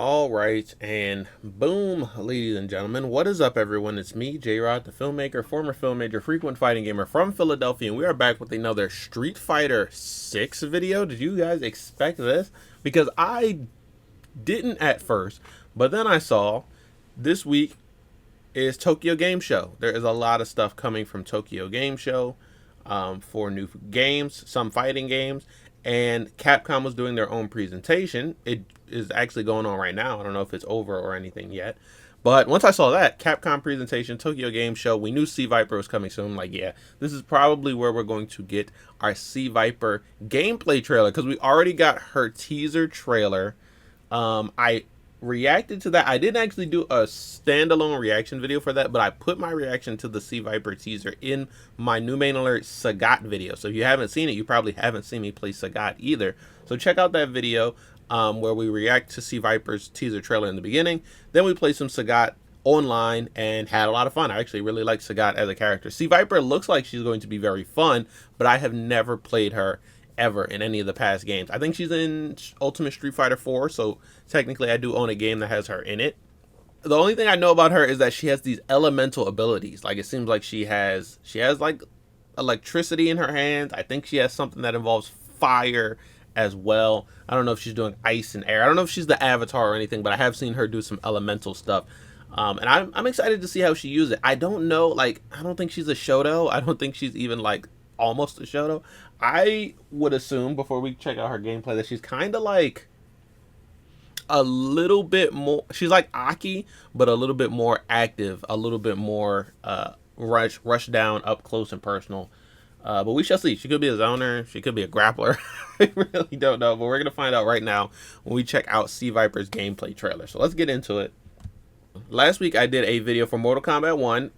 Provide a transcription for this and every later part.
All right, and boom, ladies and gentlemen, what is up, everyone? It's me, J-Rod, the filmmaker, former filmmaker, frequent fighting gamer from Philadelphia, and we are back with another Street Fighter 6 video. Did you guys expect this? Because I didn't at first, but then I saw this week is Tokyo Game Show. There is a lot of stuff coming from Tokyo Game Show for new games, some fighting games, and Capcom was doing their own presentation. It is actually going on right now. I don't know if it's over or anything yet. But once I saw that, Capcom presentation, Tokyo Game Show, we knew C.Viper was coming soon. I'm like, yeah, this is probably where we're going to get our C.Viper gameplay trailer, because we already got her teaser trailer. I reacted to that. I didn't actually do a standalone reaction video for that, but I put my reaction to the C.Viper teaser in my new main alert Sagat video. So if you haven't seen it, you probably haven't seen me play Sagat either. So check out that video where we react to C.Viper's teaser trailer in the beginning. Then we play some Sagat online and had a lot of fun. I actually really like Sagat as a character. C.Viper looks like she's going to be very fun, but I have never played her ever in any of the past games. I think she's in Ultimate Street Fighter 4, so technically I do own a game that has her in it. The only thing I know about her is that she has these elemental abilities. Like, it seems like she has like electricity in her hands. I think she has something that involves fire as well. I don't know if she's doing ice and air. I don't know if she's the Avatar or anything, but I have seen her do some elemental stuff. And I'm excited to see how she uses it. I don't know, like, I don't think she's a Shoto. I don't think she's even like almost a Shoto. I would assume, before we check out her gameplay, that she's kind of like a little bit more, she's like Aki, but a little bit more active, a little bit more rush down, up close and personal. But we shall see. She could be a zoner, she could be a grappler. I really don't know, but we're gonna find out right now when we check out C.Viper's gameplay trailer. So let's get into it. Last week I did a video for Mortal Kombat 1.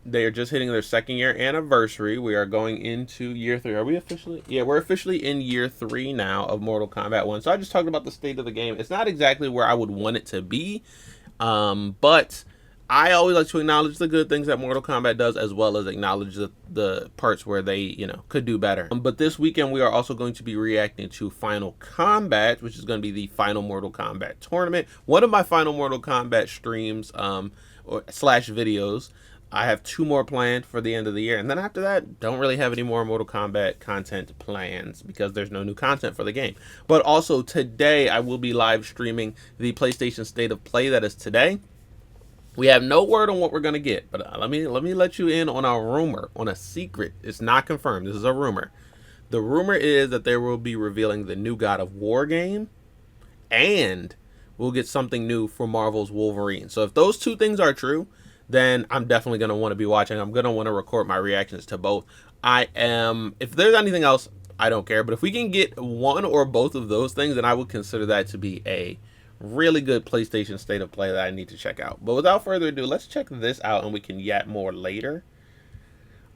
They are just hitting their 2nd year anniversary. We are going into year 3. Are we officially? Yeah, we're officially in year 3 now of Mortal Kombat 1. So I just talked about the state of the game. It's not exactly where I would want it to be, but I always like to acknowledge the good things that Mortal Kombat does, as well as acknowledge the parts where they, could do better. But this weekend we are also going to be reacting to Final Kombat, which is going to be the final Mortal Kombat tournament. One of my final Mortal Kombat streams slash videos. I have 2 more planned for the end of the year, and then after that, don't really have any more Mortal Kombat content plans because there's no new content for the game. But also today, I will be live streaming the PlayStation State of Play that is today. We have no word on what we're gonna get, but let me let you in on a rumor, on a secret. It's not confirmed. This is a rumor. The rumor is that they will be revealing the new God of War game, and we'll get something new for Marvel's Wolverine. So if those 2 things are true, then I'm definitely going to want to be watching. I'm going to want to record my reactions to both. If there's anything else, I don't care. But if we can get one or both of those things, then I would consider that to be a really good PlayStation State of Play that I need to check out. But without further ado, let's check this out, and we can yet more later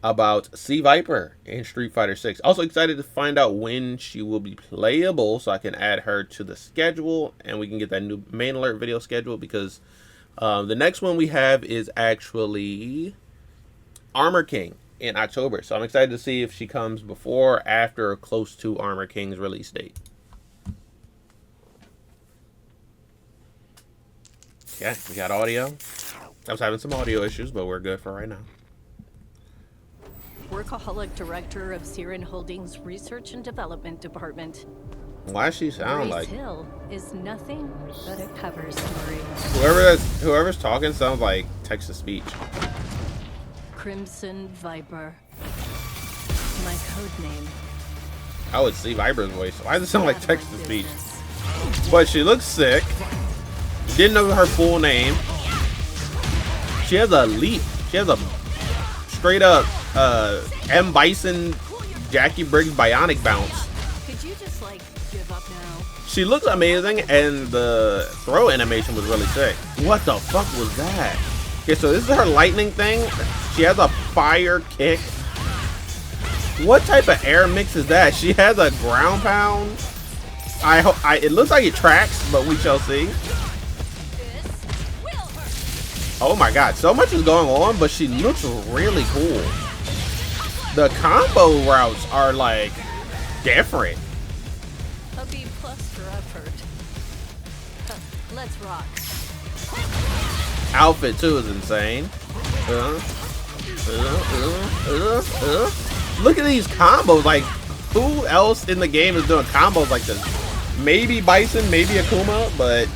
about C.Viper in Street Fighter 6. Also excited to find out when she will be playable, so I can add her to the schedule, and we can get that new main alert video schedule, because the next one we have is actually Armor King in October. So I'm excited to see if she comes before, after, or close to Armor King's release date. Okay, we got audio. I was having some audio issues, but we're good for right now. Workaholic Director of Siren Holdings Research and Development Department. Why does she sound Grace like Hill is nothing but a cover story. whoever's talking sounds like text-to-speech. Crimson Viper. My code name. Oh, it's C.Viper's voice. Why does it sound like text-to-speech? But she looks sick. Didn't know her full name. She has a leap. She has a straight up M. Bison, Jackie Briggs bionic bounce. Could you just like give up now? She looks amazing, and the throw animation was really sick. What the fuck was that? Okay, so this is her lightning thing. She has a fire kick. What type of air mix is that? She has a ground pound. It looks like it tracks, but we shall see. Oh my god, so much is going on, but she looks really cool. The combo routes are like different. A B+ for effort. Let's rock. Outfit too is insane. Look at these combos. Like, who else in the game is doing combos like this? Maybe Bison, maybe Akuma, but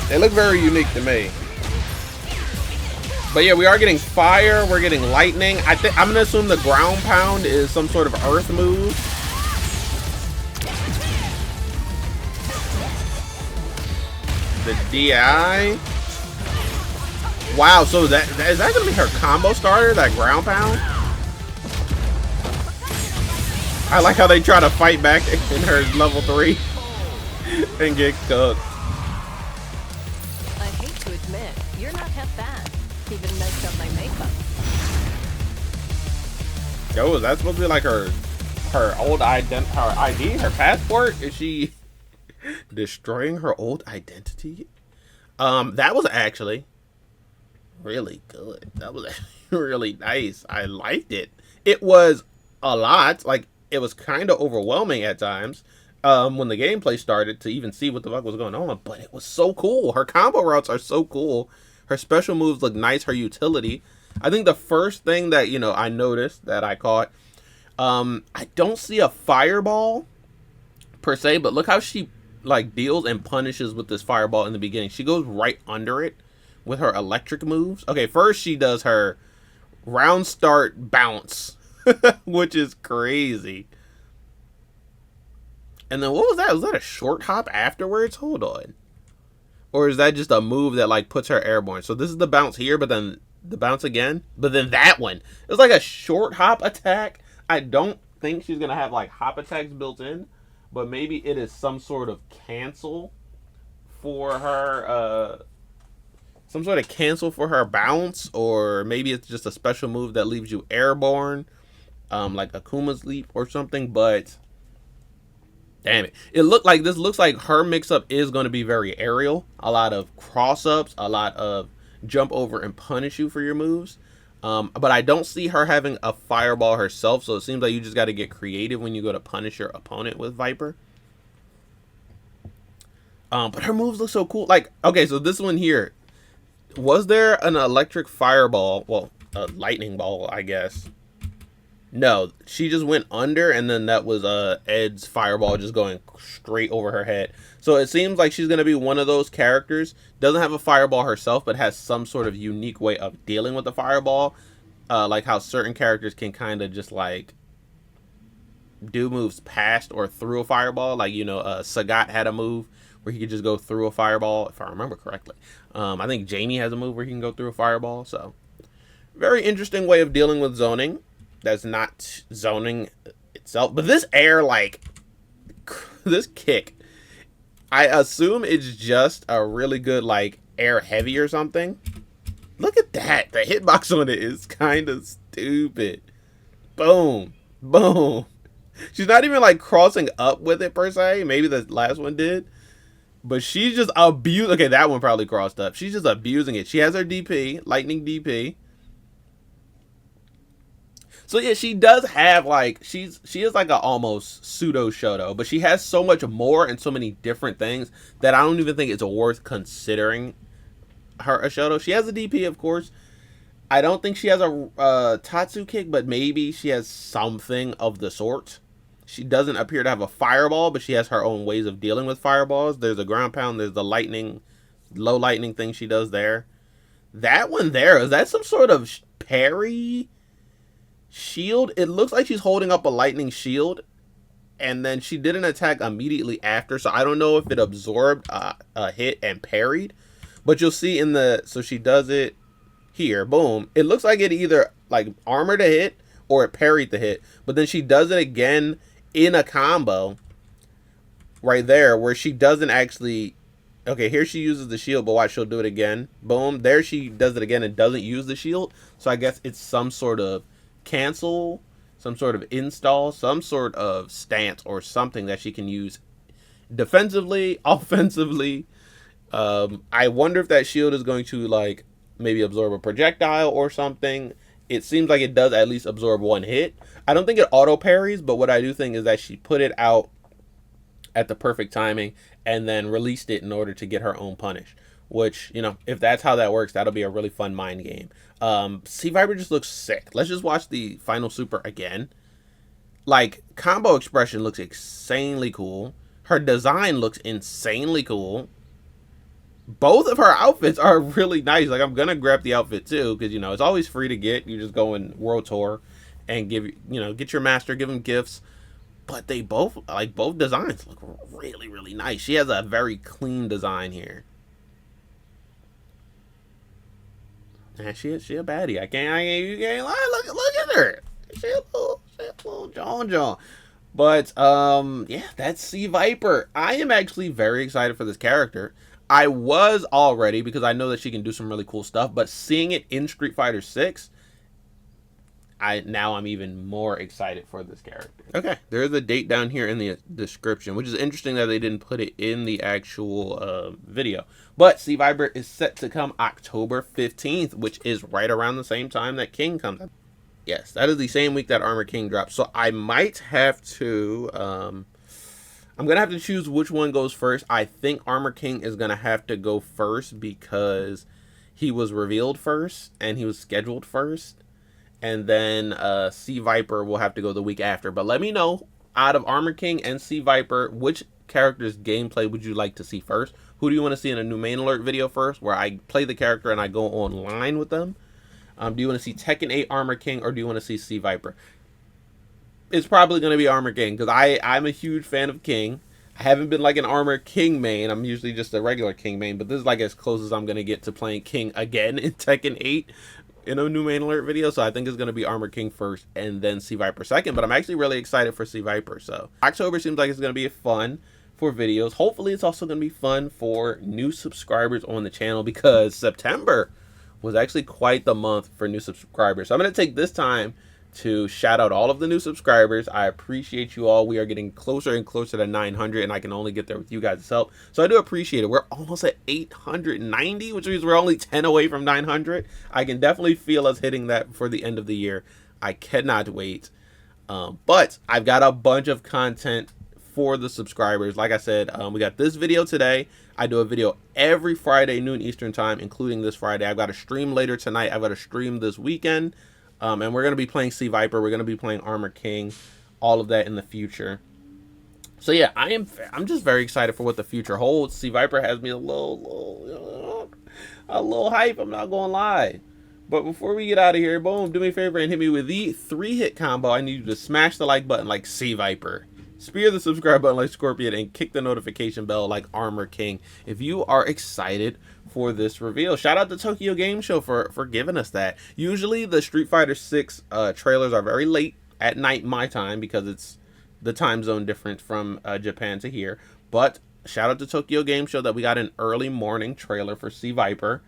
they look very unique to me. But yeah, we are getting fire. We're getting lightning. I'm gonna assume the ground pound is some sort of earth move. The DI. Wow, so is that gonna be her combo starter? That ground pound? I like how they try to fight back in her level 3 and get cooked. I hate to admit, you're not half bad. Even messed up my makeup. Yo, is that supposed to be like her old her ID, her passport? Is she destroying her old identity? That was actually really good. That was really nice. I liked it. It was a lot. Like, it was kind of overwhelming at times when the gameplay started to even see what the fuck was going on. But it was so cool. Her combo routes are so cool. Her special moves look nice. Her utility. I think the first thing that, you know, I noticed that I caught, I don't see a fireball per se, but look how she like deals and punishes with this fireball in the beginning. She goes right under it with her electric moves. Okay, first she does her round start bounce, which is crazy. And then what was that? Was that a short hop afterwards? Hold on. Or is that just a move that like puts her airborne? So this is the bounce here, but then the bounce again. But then that one. It was like a short hop attack. I don't think she's going to have like hop attacks built in. But maybe it is some sort of cancel for her, some sort of cancel for her bounce, or maybe it's just a special move that leaves you airborne, like Akuma's leap or something. But damn it, this looks like her mix-up is going to be very aerial. A lot of cross-ups, a lot of jump over and punish you for your moves. But I don't see her having a fireball herself, so it seems like you just got to get creative when you go to punish your opponent with Viper. But her moves look so cool. Like, okay, so this one here, was there an electric fireball? Well, a lightning ball, I guess. No, she just went under, and then that was Ed's fireball just going straight over her head. So it seems like she's going to be one of those characters, doesn't have a fireball herself, but has some sort of unique way of dealing with the fireball. Like how certain characters can kind of just like do moves past or through a fireball. Like, you know, Sagat had a move where he could just go through a fireball, if I remember correctly. I think Jamie has a move where he can go through a fireball. So very interesting way of dealing with zoning. That's not zoning itself. But this air, like, this kick, I assume it's just a really good, like, air heavy or something. Look at that. The hitbox on it is kind of stupid. Boom. Boom. She's not even, like, crossing up with it, per se. Maybe the last one did. But she's just abusing. Okay, that one probably crossed up. She's just abusing it. She has her DP, lightning DP. So yeah, she does have like she is like a almost pseudo Shoto, but she has so much more and so many different things that I don't even think it's worth considering her a Shoto. She has a DP, of course. I don't think she has a Tatsu kick, but maybe she has something of the sort. She doesn't appear to have a fireball, but she has her own ways of dealing with fireballs. There's a ground pound. There's the lightning, low lightning thing she does there. That one there, is that some sort of parry? Shield? It looks like she's holding up a lightning shield, and then she did an attack immediately after, so I don't know if it absorbed a hit and parried, but you'll see in the, so she does it here, boom. It looks like it either like armored a hit or it parried the hit, but then she does it again in a combo right there where she doesn't actually, okay, here she uses the shield, but watch, she'll do it again, boom. There she does it again and doesn't use the shield, so I guess it's some sort of cancel, some sort of install, some sort of stance or something that she can use defensively, offensively. I wonder if that shield is going to like maybe absorb a projectile or something. It seems like it does at least absorb one hit. I don't think it auto parries, but what I do think is that she put it out at the perfect timing and then released it in order to get her own punish. Which, you know, if that's how that works, that'll be a really fun mind game. C.Viper just looks sick. Let's just watch the final super again. Like, combo expression looks insanely cool. Her design looks insanely cool. Both of her outfits are really nice. Like, I'm gonna grab the outfit too, because, you know, it's always free to get. You just go in World Tour and give, you know, get your master, give them gifts. But they both, like, both designs look really, really nice. She has a very clean design here. And she a baddie. You can't lie. Look at her. She a little John. But yeah, that's C.Viper. I am actually very excited for this character. I was already, because I know that she can do some really cool stuff, but seeing it in Street Fighter 6, I'm even more excited for this character. Okay, there's a date down here in the description, which is interesting that they didn't put it in the actual video. But C.Viper is set to come October 15th, which is right around the same time that King comes out. Yes, that is the same week that Armor King drops. So I might have to, I'm going to have to choose which one goes first. I think Armor King is going to have to go first because he was revealed first and he was scheduled first. And then C.Viper will have to go the week after. But let me know, out of Armor King and C.Viper, which character's gameplay would you like to see first? Who do you want to see in a new main alert video first, where I play the character and I go online with them? Do you want to see Tekken 8 Armor King, or do you want to see C.Viper? It's probably going to be Armor King, because I'm a huge fan of King. I haven't been like an Armor King main. I'm usually just a regular King main, but this is like as close as I'm going to get to playing King again in Tekken 8 in a new main alert video. So I think it's going to be Armor King first and then C.Viper second, but I'm actually really excited for C.Viper. So October seems like it's going to be fun for videos. Hopefully it's also going to be fun for new subscribers on the channel, because September was actually quite the month for new subscribers. So I'm going to take this time to shout out all of the new subscribers. I appreciate you all. We are getting closer and closer to 900, and I can only get there with you guys' help. So I do appreciate it. We're almost at 890, which means we're only 10 away from 900. I can definitely feel us hitting that for the end of the year. I cannot wait. But I've got a bunch of content for the subscribers. Like I said, we got this video today. I do a video every Friday, noon Eastern time, including this Friday. I've got a stream later tonight. I've got a stream this weekend. And we're going to be playing C.Viper. We're going to be playing Armor King. All of that in the future. So yeah, I'm just very excited for what the future holds. C.Viper has me a little hype. I'm not going to lie. But before we get out of here, boom, do me a favor and hit me with the 3-hit combo. I need you to smash the like button like C.Viper. Spear the subscribe button like Scorpion, and kick the notification bell like Armor King if you are excited for this reveal. Shout out to Tokyo Game Show for giving us that. Usually the Street Fighter 6 trailers are very late at night my time, because it's the time zone difference from Japan to here. But shout out to Tokyo Game Show that we got an early morning trailer for C.Viper,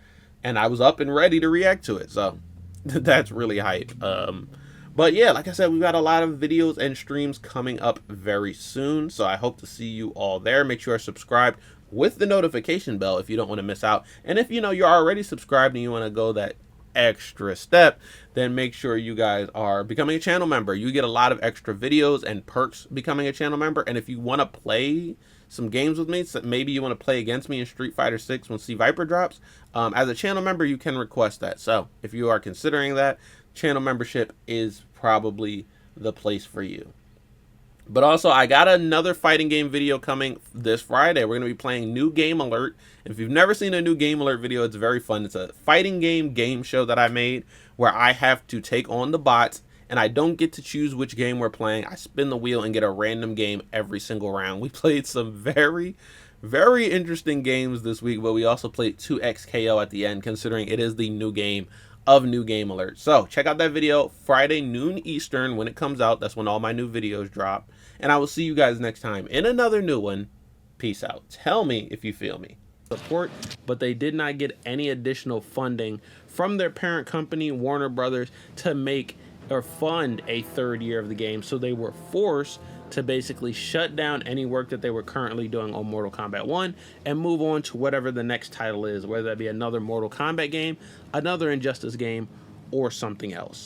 and I was up and ready to react to it. So that's really hype. But yeah, like I said, we've got a lot of videos and streams coming up very soon. So I hope to see you all there. Make sure you're subscribed with the notification bell if you don't want to miss out. And if you know you're already subscribed and you want to go that extra step, then make sure you guys are becoming a channel member. You get a lot of extra videos and perks becoming a channel member. And if you want to play some games with me, so maybe you want to play against me in Street Fighter 6 when C.Viper drops, as a channel member, you can request that. So if you are considering that, channel membership is probably the place for you. But also, I got another fighting game video coming this Friday. We're going to be playing New Game Alert. If you've never seen a New Game Alert video, it's very fun. It's a fighting game show that I made where I have to take on the bots, and I don't get to choose which game we're playing. I spin the wheel and get a random game every single round. We played some very, very interesting games this week, but we also played 2XKO at the end, considering it is the new game of New Game Alert. So check out that video Friday noon Eastern when it comes out. That's when all my new videos drop. And I will see you guys next time in another new one. Peace out. Tell me if you feel me. Support, but they did not get any additional funding from their parent company, Warner Brothers, to make or fund a third year of the game. So they were forced to basically shut down any work that they were currently doing on Mortal Kombat 1 and move on to whatever the next title is, whether that be another Mortal Kombat game, another Injustice game, or something else.